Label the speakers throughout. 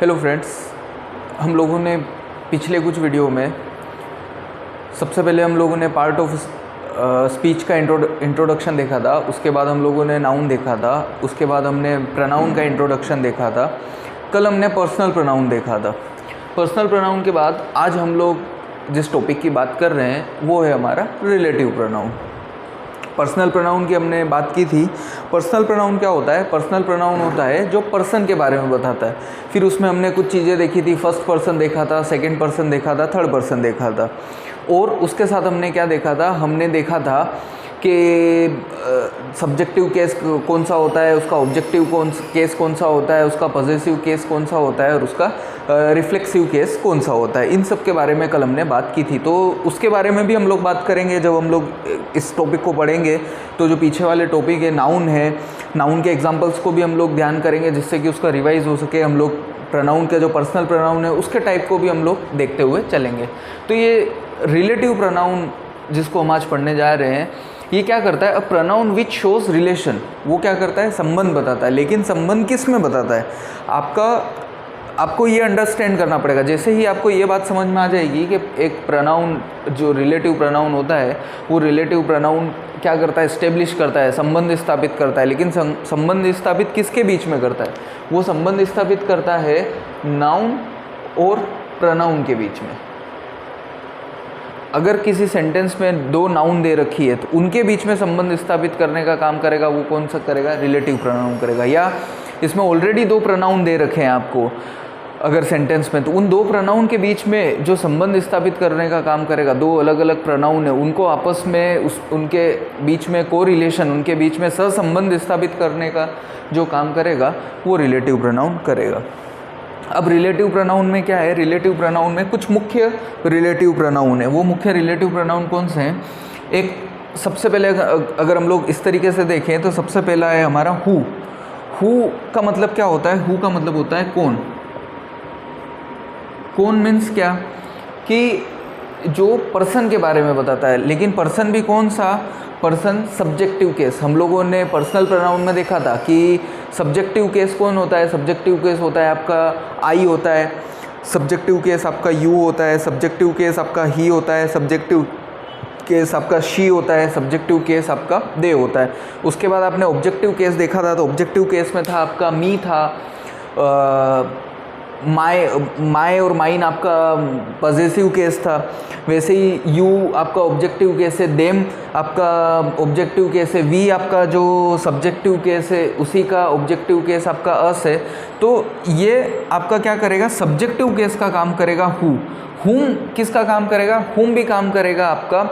Speaker 1: Hello friends, हम लोगों ने पिछले कुछ वीडियो में सबसे पहले हम लोगों ने पार्ट ऑफ स्पीच का इंट्रोडक्शन देखा था। उसके बाद हम लोगों ने नाउन देखा था। उसके बाद हमने प्रोनाउन का इंट्रोडक्शन देखा था। कल हमने पर्सनल प्रोनाउन देखा था। पर्सनल प्रोनाउन के बाद आज हम लोग जिस टॉपिक की बात कर रहे हैं वो है हमारा रिलेटिव प्रोनाउन। पर्सनल प्रोनाउन की हमने बात की थी। पर्सनल प्रोनाउन क्या होता है? पर्सनल प्रोनाउन होता है जो पर्सन के बारे में बताता है। फिर उसमें हमने कुछ चीज़ें देखी थी। फर्स्ट पर्सन देखा था, सेकंड पर्सन देखा था, थर्ड पर्सन देखा था। और उसके साथ हमने क्या देखा था? हमने देखा था कि सब्जेक्टिव केस कौन सा होता है, उसका ऑब्जेक्टिव केस कौन सा होता है, उसका पॉजेसिव केस कौन सा होता है और उसका रिफ्लेक्सिव केस कौन सा होता है। इन सब के बारे में कल हमने बात की थी। तो उसके बारे में भी हम लोग बात करेंगे जब हम लोग इस टॉपिक को पढ़ेंगे। तो जो पीछे वाले टॉपिक है नाउन है, नाउन के एग्जांपल्स को भी हम लोग ध्यान करेंगे जिससे कि उसका रिवाइज हो सके। हम लोग प्रोनाउन का जो पर्सनल प्रोनाउन है उसके टाइप को भी हम लोग देखते हुए चलेंगे। तो ये रिलेटिव प्रोनाउन जिसको हम आज पढ़ने जा रहे हैं, ये क्या करता है? A pronoun which shows relation. वो क्या करता है? संबंध बताता है। लेकिन संबंध किस में बताता है? आपको ये अंडरस्टैंड करना पड़ेगा। जैसे ही आपको ये बात समझ में आ जाएगी कि एक प्रोनाउन जो रिलेटिव प्रोनाउन होता है, वो रिलेटिव प्रोनाउन क्या करता है? एस्टेब्लिश करता है, संबंध स्थापित करता है। लेकिन संबंध स्थापित किसके बीच में करता है? वो संबंध स्थापित करता है नाउन और प्रोनाउन के बीच में। अगर किसी सेंटेंस में दो नाउन दे रखी है तो उनके बीच में संबंध स्थापित करने का काम करेगा वो कौन सा करेगा? रिलेटिव प्रोनाउन करेगा। या इसमें ऑलरेडी दो प्रोनाउन दे रखे हैं आपको अगर सेंटेंस में, तो उन दो प्रोनाउन के बीच में जो संबंध स्थापित करने का काम करेगा, दो अलग अलग प्रोनाउन है उनको आपस में उनके बीच में कोरिलेशन, उनके बीच में सहसंबंध स्थापित करने का जो काम करेगा वो रिलेटिव प्रोनाउन करेगा। अब रिलेटिव प्रोनाउन में क्या है? रिलेटिव प्रोनाउन में कुछ मुख्य रिलेटिव प्रोनाउन है। वो मुख्य रिलेटिव प्रोनाउन कौन से हैं? एक सबसे पहले अगर हम लोग इस तरीके से देखें तो सबसे पहला है हमारा हु। हु का मतलब क्या होता है? हु का मतलब होता है कौन। कौन मीन्स क्या? कि जो पर्सन के बारे में बताता है। लेकिन पर्सन भी कौन सा? Person subjective case. हम लोगों ने पर्सनल प्रोनाउन में देखा था कि सब्जेक्टिव केस कौन होता है? सब्जेक्टिव केस होता है आपका आई होता है, सब्जेक्टिव केस आपका यू होता है, सब्जेक्टिव केस आपका ही होता है, सब्जेक्टिव केस आपका शी होता है, सब्जेक्टिव केस आपका दे होता है। उसके बाद आपने ऑब्जेक्टिव केस देखा था, तो ऑब्जेक्टिव केस में था आपका मी था, माय और माइन आपका पॉजेसिव केस था। वैसे ही यू आपका ऑब्जेक्टिव केस है, देम आपका ऑब्जेक्टिव केस है, वी आपका जो सब्जेक्टिव केस है उसी का ऑब्जेक्टिव केस आपका अस है। तो ये आपका क्या करेगा? सब्जेक्टिव केस का काम करेगा हु। हुम किसका काम करेगा? हुम भी काम करेगा आपका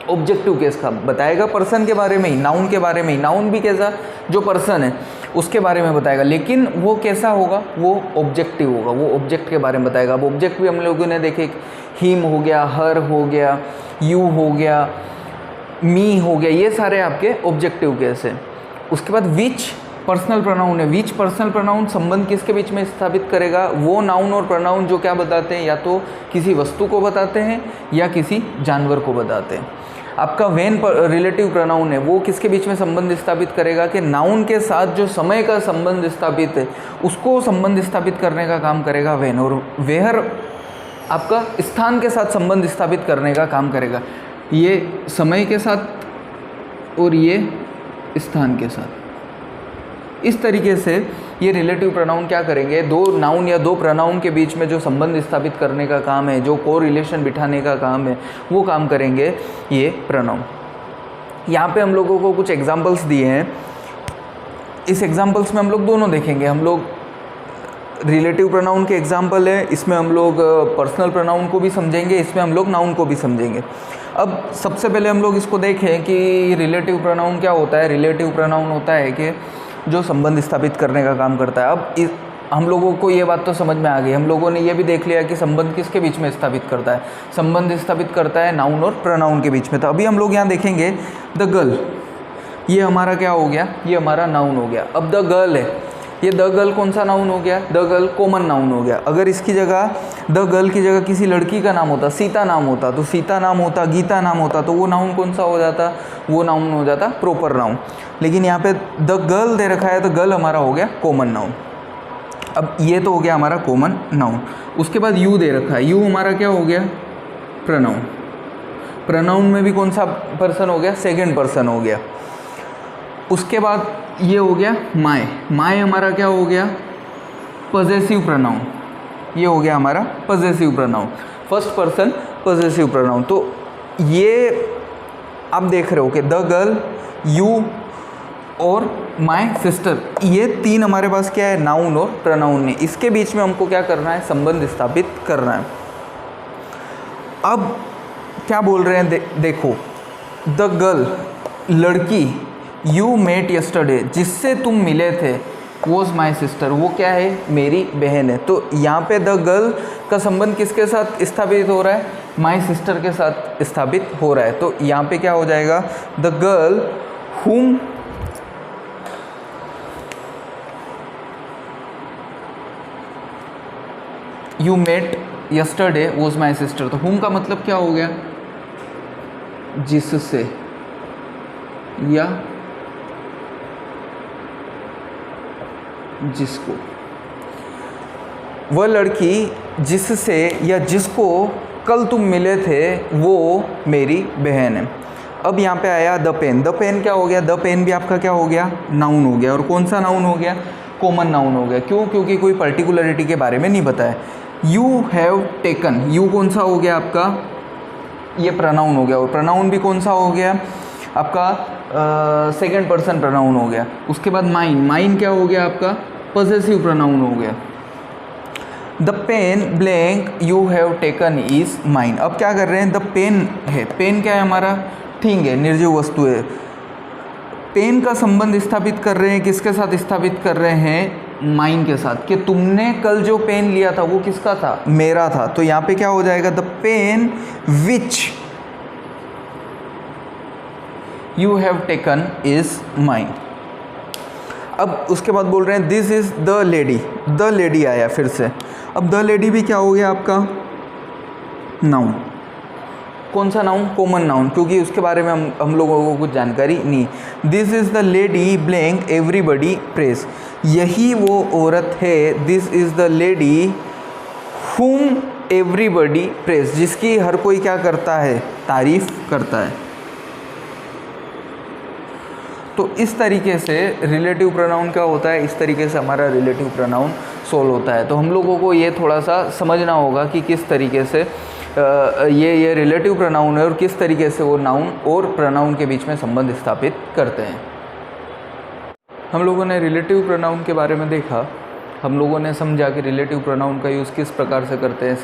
Speaker 1: ऑब्जेक्टिव केस का, बताएगा पर्सन के बारे में ही, नाउन के बारे में ही। नाउन भी कैसा? जो पर्सन है उसके बारे में बताएगा, लेकिन वो कैसा होगा? वो ऑब्जेक्टिव होगा, वो ऑब्जेक्ट के बारे में बताएगा। अब ऑब्जेक्ट भी हम लोगों ने देखे, हिम हो गया, हर हो गया, यू हो गया, मी हो गया, ये सारे आपके ऑब्जेक्टिव केस है। उसके बाद विच पर्सनल प्रोनाउन है। विच पर्सनल प्रोनाउन संबंध किसके बीच में स्थापित करेगा? वो नाउन और प्रोनाउन जो क्या बताते हैं? या तो किसी वस्तु को बताते हैं या किसी जानवर को बताते हैं। आपका वेन रिलेटिव प्रोनाउन है, वो किसके बीच में संबंध स्थापित करेगा? कि नाउन के साथ जो समय का संबंध स्थापित है उसको संबंध स्थापित करने का काम करेगा वेन। और वेहर आपका स्थान के साथ संबंध स्थापित करने का काम करेगा, ये समय के साथ और ये स्थान के साथ। इस तरीके से ये रिलेटिव प्रोनाउन क्या करेंगे? दो नाउन या दो प्रोनाउन के बीच में जो संबंध स्थापित करने का काम है, जो कोरिलेशन बिठाने का काम है, वो काम करेंगे ये प्रोनाउन। यहाँ पे हम लोगों को कुछ एग्जांपल्स दिए हैं। इस एग्जांपल्स में हम लोग दोनों देखेंगे। हम लोग रिलेटिव प्रोनाउन के एग्जांपल है, इसमें हम लोग पर्सनल प्रोनाउन को भी समझेंगे, इसमें हम लोग नाउन को भी समझेंगे। अब सबसे पहले हम लोग इसको देखें कि रिलेटिव प्रोनाउन क्या होता है। रिलेटिव प्रोनाउन होता है कि जो संबंध स्थापित करने का काम करता है। अब हम लोगों को ये बात तो समझ में आ गई। हम लोगों ने ये भी देख लिया कि संबंध किसके बीच में स्थापित करता है? संबंध स्थापित करता है नाउन और प्रोनाउन के बीच में। तो अभी हम लोग यहाँ देखेंगे द गर्ल, ये हमारा क्या हो गया? ये हमारा नाउन हो गया। अब द गर्ल है, ये द गर्ल कौन सा नाउन हो गया? द गर्ल कॉमन नाउन हो गया। अगर इसकी जगह द गर्ल की जगह किसी लड़की का नाम होता, सीता नाम होता, तो सीता नाम होता, गीता नाम होता, तो वो नाउन कौन सा हो जाता? वो नाउन हो जाता प्रॉपर नाउन। लेकिन यहाँ पे द गर्ल दे रखा है तो गर्ल हमारा हो गया कॉमन नाउन। अब ये तो हो गया हमारा कॉमन नाउन। उसके बाद यू दे रखा है, यू हमारा क्या हो गया, प्रोनाउन। प्रोनाउन में भी कौन सा पर्सन हो गया, सेकंड पर्सन हो गया। उसके बाद ये हो गया माय, माय हमारा क्या हो गया, पॉजेसिव प्रोनाउन। ये हो गया हमारा possessive pronoun, first person possessive pronoun. तो ये आप देख रहे हो कि द गर्ल, यू और माय सिस्टर, ये तीन हमारे पास क्या है, नाउन और प्रोनाउन ने। इसके बीच में हमको क्या करना है, संबंध स्थापित करना है। अब क्या बोल रहे हैं, देखो, द गर्ल, लड़की, यू मेट यस्टरडे, जिससे तुम मिले थे, वॉज माई सिस्टर, वो क्या है, मेरी बहन है। तो यहाँ पे द गर्ल का संबंध किसके साथ स्थापित हो रहा है, माई सिस्टर के साथ स्थापित हो रहा है। तो यहाँ पे क्या हो जाएगा, the girl whom you met yesterday was my sister। तो whom का मतलब क्या हो गया, जिससे या जिसको। वह लड़की जिससे या जिसको कल तुम मिले थे वो मेरी बहन है। अब यहाँ पे आया द पेन। द पेन क्या हो गया, द पेन भी आपका क्या हो गया, नाउन हो गया। और कौन सा नाउन हो गया, कॉमन नाउन हो गया। क्यों, क्योंकि कोई पर्टिकुलरिटी के बारे में नहीं बताया। यू हैव टेकन, यू कौन सा हो गया आपका, ये प्रोनाउन हो गया। और प्रोनाउन भी कौन सा हो गया आपका, सेकंड पर्सन प्रोनाउन हो गया। उसके बाद माइन, माइन क्या हो गया आपका, पॉसेसिव प्रोनाउन हो गया। The pen blank you have taken is mine. अब क्या कर रहे हैं, द पेन है, पेन क्या है हमारा, ठीक है, निर्जीव वस्तु है। पेन का संबंध स्थापित कर रहे हैं, किसके साथ स्थापित कर रहे हैं, माइन के साथ, कि तुमने कल जो पेन लिया था वो किसका था, मेरा था। तो यहाँ पे क्या हो जाएगा, the pen which you have taken is mine. अब उसके बाद बोल रहे हैं this is the lady, the lady आया फिर से। अब द लेडी भी क्या हो गया आपका, नाउन। कौन सा नाउन, कॉमन नाउन, क्योंकि उसके बारे में हम लोगों को कुछ जानकारी नहीं। This is the lady blank everybody praise, यही वो औरत है, this is the lady whom everybody praise, जिसकी हर कोई क्या करता है, तारीफ करता है। तो इस तरीके से रिलेटिव प्रोनाउन क्या होता है, इस तरीके से हमारा रिलेटिव प्रोनाउन सोल्व होता है। तो हम लोगों को ये थोड़ा सा समझना होगा कि किस तरीके से ये रिलेटिव प्रोनाउन है और किस तरीके से वो नाउन और प्रोनाउन के बीच में संबंध स्थापित करते हैं। हम लोगों ने रिलेटिव प्रोनाउन के बारे में देखा, हम लोगों ने समझा कि रिलेटिव प्रोनाउन का यूज़ किस प्रकार से करते हैं,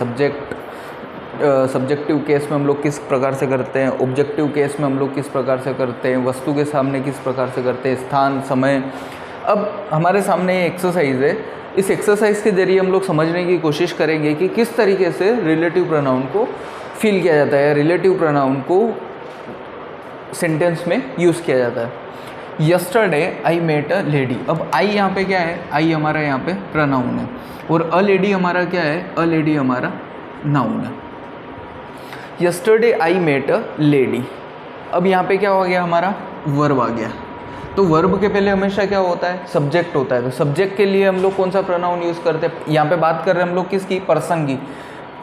Speaker 1: सब्जेक्टिव केस में हम लोग किस प्रकार से करते हैं, ऑब्जेक्टिव केस में हम लोग किस प्रकार से करते हैं, वस्तु के सामने किस प्रकार से करते हैं, स्थान, समय। अब हमारे सामने ये एक्सरसाइज है, इस एक्सरसाइज के जरिए हम लोग समझने की कोशिश करेंगे कि किस तरीके से रिलेटिव प्रोनाउन को फील किया जाता है, रिलेटिव प्रोनाउन को सेंटेंस में यूज़ किया जाता है। Yesterday I met a lady. अब आई यहाँ पे क्या है, आई हमारा यहाँ पे प्रोनाउन है और अ लेडी हमारा क्या है, अ लेडी हमारा नाउन है। Yesterday I met a lady. अब यहाँ पे क्या हो गया, हमारा वर्ब आ गया। तो वर्ब के पहले हमेशा क्या होता है, सब्जेक्ट होता है। तो सब्जेक्ट के लिए हम लोग कौन सा प्रोनाउन यूज़ करते हैं, यहाँ पे बात कर रहे हैं हम लोग किसकी, पर्सन की।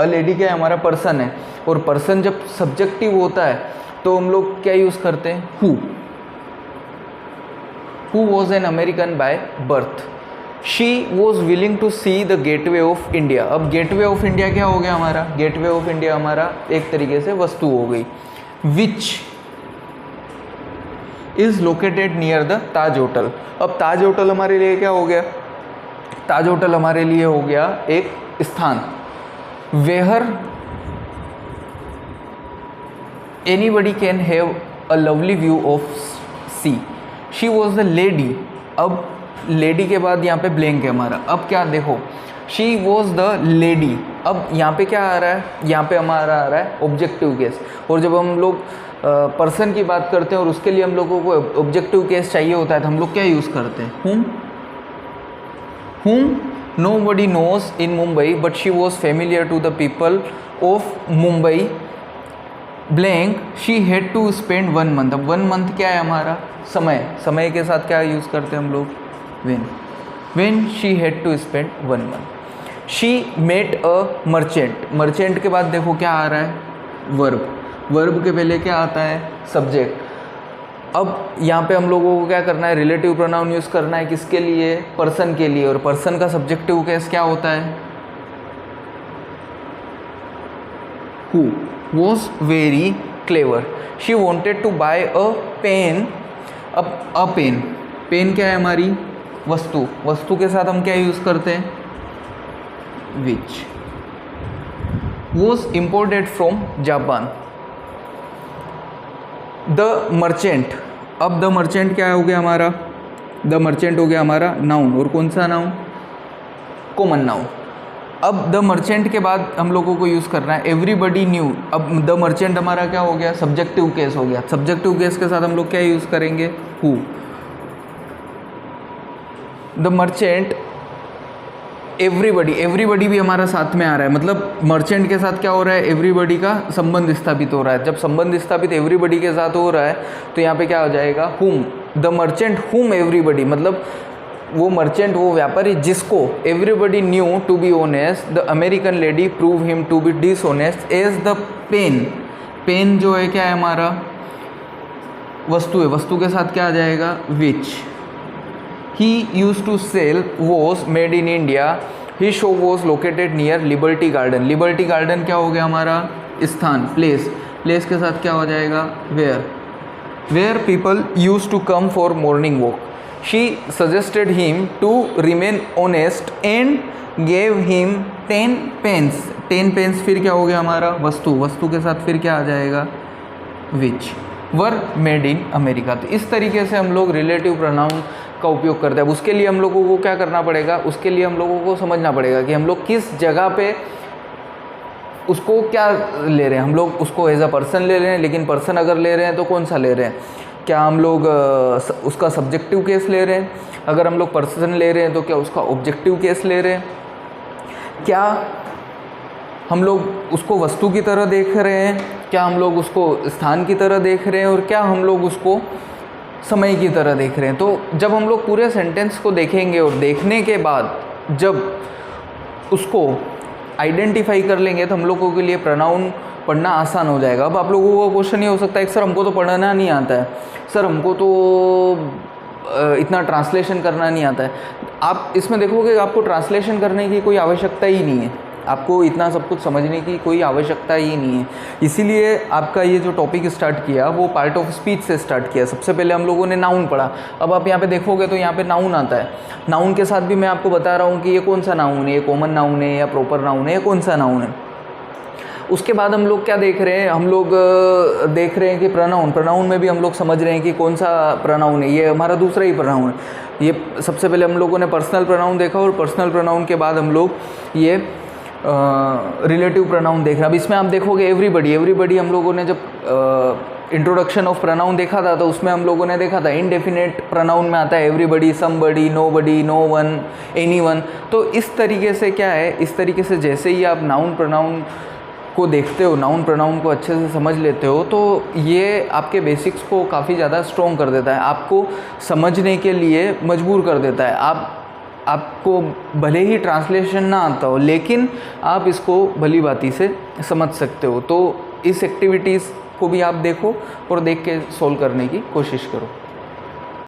Speaker 1: अ लेडी क्या है, हमारा पर्सन है। और पर्सन जब सब्जेक्टिव होता है तो हम लोग क्या यूज़ करते हैं, who was an American by birth. She was willing to see the gateway of India. अब गेटवे ऑफ इंडिया क्या हो गया हमारा, गेटवे ऑफ इंडिया हमारा एक तरीके से वस्तु हो गई। Which is located near the Taj hotel. अब ताज होटल हमारे लिए क्या हो गया, ताज होटल हमारे लिए हो गया एक स्थान। Where anybody can have a lovely view of sea. She was the lady. अब लेडी के बाद यहाँ पे ब्लैंक है हमारा। अब क्या देखो, शी वॉज द लेडी। अब यहाँ पे क्या आ रहा है, यहाँ पे हमारा आ रहा है ऑब्जेक्टिव केस। और जब हम लोग पर्सन की बात करते हैं और उसके लिए हम लोगों को ऑब्जेक्टिव केस चाहिए होता है तो हम लोग क्या यूज़ करते हैं, whom nobody knows in Mumbai but she was familiar to the people of Mumbai blank she had to spend 1 month। अब 1 month क्या है हमारा, समय। समय के साथ क्या यूज़ करते हैं हम लोग, when। When she had to spend 1 month. She met a merchant, merchant के बाद देखो क्या आ रहा है, वर्ब, वर्ब के पहले क्या आता है, सब्जेक्ट। अब यहाँ पे हम लोगों को क्या करना है, रिलेटिव प्रोनाउन यूज़ करना है, किसके लिए, पर्सन के लिए, और पर्सन का सब्जेक्टिव केस क्या होता है, who was very clever, she wanted to buy a pen. अब अ पेन, पेन क्या है हमारी वस्तु, वस्तु के साथ हम क्या यूज़ करते हैं, which, was imported from Japan. The merchant, अब द मर्चेंट क्या हो गया हमारा, द मर्चेंट हो गया हमारा नाउन, और कौन सा नाउन, कॉमन नाउन। अब द मर्चेंट के बाद हम लोगों को यूज़ करना है एवरीबडी न्यू। अब द मर्चेंट हमारा क्या हो गया, सब्जेक्टिव केस हो गया, सब्जेक्टिव केस के साथ हम लोग क्या यूज़ करेंगे, who. The merchant everybody, everybody भी हमारा साथ में आ रहा है, मतलब मर्चेंट के साथ क्या हो रहा है, एवरीबडी का संबंध स्थापित हो रहा है। जब संबंध स्थापित एवरीबडी के साथ हो रहा है तो यहाँ पे क्या हो जाएगा, हुम। द मर्चेंट हुम एवरीबडी, मतलब वो मर्चेंट, वो व्यापारी जिसको everybody new to be honest, the American lady prove him to be dishonest as the pen. Pen जो है क्या है हमारा, वस्तु है, वस्तु के साथ क्या आ जाएगा, विच। He used to sell was made in India. His shop was located near Liberty Garden. Liberty Garden क्या हो गया हमारा, स्थान, प्लेस, प्लेस के साथ क्या हो जाएगा, where. Where people used to come for morning walk. She suggested him to remain honest and gave him 10 pence. 10 pence फिर क्या हो गया हमारा, वस्तु, वस्तु के साथ फिर क्या आ जाएगा, which. Were made in America. तो इस तरीके से हम लोग रिलेटिव प्रोनाउन का उपयोग करते हैं। उसके लिए हम लोगों को क्या करना पड़ेगा, उसके लिए हम लोगों को समझना पड़ेगा कि हम लोग किस जगह पे उसको क्या ले रहे हैं। हम लोग उसको एज अ पर्सन ले रहे हैं, लेकिन पर्सन अगर ले रहे हैं तो कौन सा ले रहे हैं, क्या हम लोग उसका सब्जेक्टिव केस ले रहे हैं, अगर हम लोग पर्सन ले रहे हैं तो क्या उसका ऑब्जेक्टिव केस ले रहे हैं, क्या हम लोग उसको वस्तु की तरह देख रहे हैं, क्या हम लोग उसको स्थान की तरह देख रहे हैं, और क्या हम लोग उसको समय की तरह देख रहे हैं। तो जब हम लोग पूरे सेंटेंस को देखेंगे और देखने के बाद जब उसको आइडेंटिफाई कर लेंगे तो हम लोगों के लिए प्रोनाउन पढ़ना आसान हो जाएगा। अब आप लोगों को क्वेश्चन ये हो सकता है कि सर हमको तो पढ़ना नहीं आता है, सर हमको तो इतना ट्रांसलेशन करना नहीं आता है। आप इसमें देखोगे आपको ट्रांसलेशन करने की कोई आवश्यकता ही नहीं है, आपको इतना सब कुछ समझने की कोई आवश्यकता ही नहीं है। इसीलिए आपका ये जो टॉपिक स्टार्ट किया वो पार्ट ऑफ स्पीच से स्टार्ट किया। सबसे पहले हम लोगों ने नाउन पढ़ा। अब आप यहाँ पे देखोगे तो यहाँ पे नाउन आता है। नाउन के साथ भी मैं आपको बता रहा हूँ कि ये कौन सा नाउन है, ये कॉमन नाउन है या प्रॉपर नाउन है, या कौन सा नाउन है। उसके बाद हम लोग क्या देख रहे हैं, हम लोग देख रहे हैं कि प्रोनाउन, प्रोनाउन में भी हम लोग समझ रहे हैं कि कौन सा प्रोनाउन है, ये हमारा दूसरा ही प्रोनाउन है। ये सबसे पहले हम लोगों ने पर्सनल प्रोनाउन देखा और पर्सनल प्रोनाउन के बाद हम लोग ये रिलेटिव प्रोनाउन देख रहे हैं। अब इसमें आप देखोगे एवरीबडी, एवरीबडी हम लोगों ने जब इंट्रोडक्शन ऑफ प्रोनाउन देखा था तो उसमें हम लोगों ने देखा था इनडेफिनेट प्रोनाउन में आता है everybody, somebody, nobody, no one, anyone. तो इस तरीके से क्या है, इस तरीके से जैसे ही आप नाउन प्रोनाउन को देखते हो, नाउन प्रोनाउन को अच्छे से समझ लेते हो, तो ये आपके बेसिक्स को काफ़ी ज़्यादा स्ट्रॉन्ग कर देता है, आपको समझने के लिए मजबूर कर देता है। आपको भले ही ट्रांसलेशन ना आता हो लेकिन आप इसको भली भांति से समझ सकते हो। तो इस एक्टिविटीज़ को भी आप देखो और देख के सोल्व करने की कोशिश करो।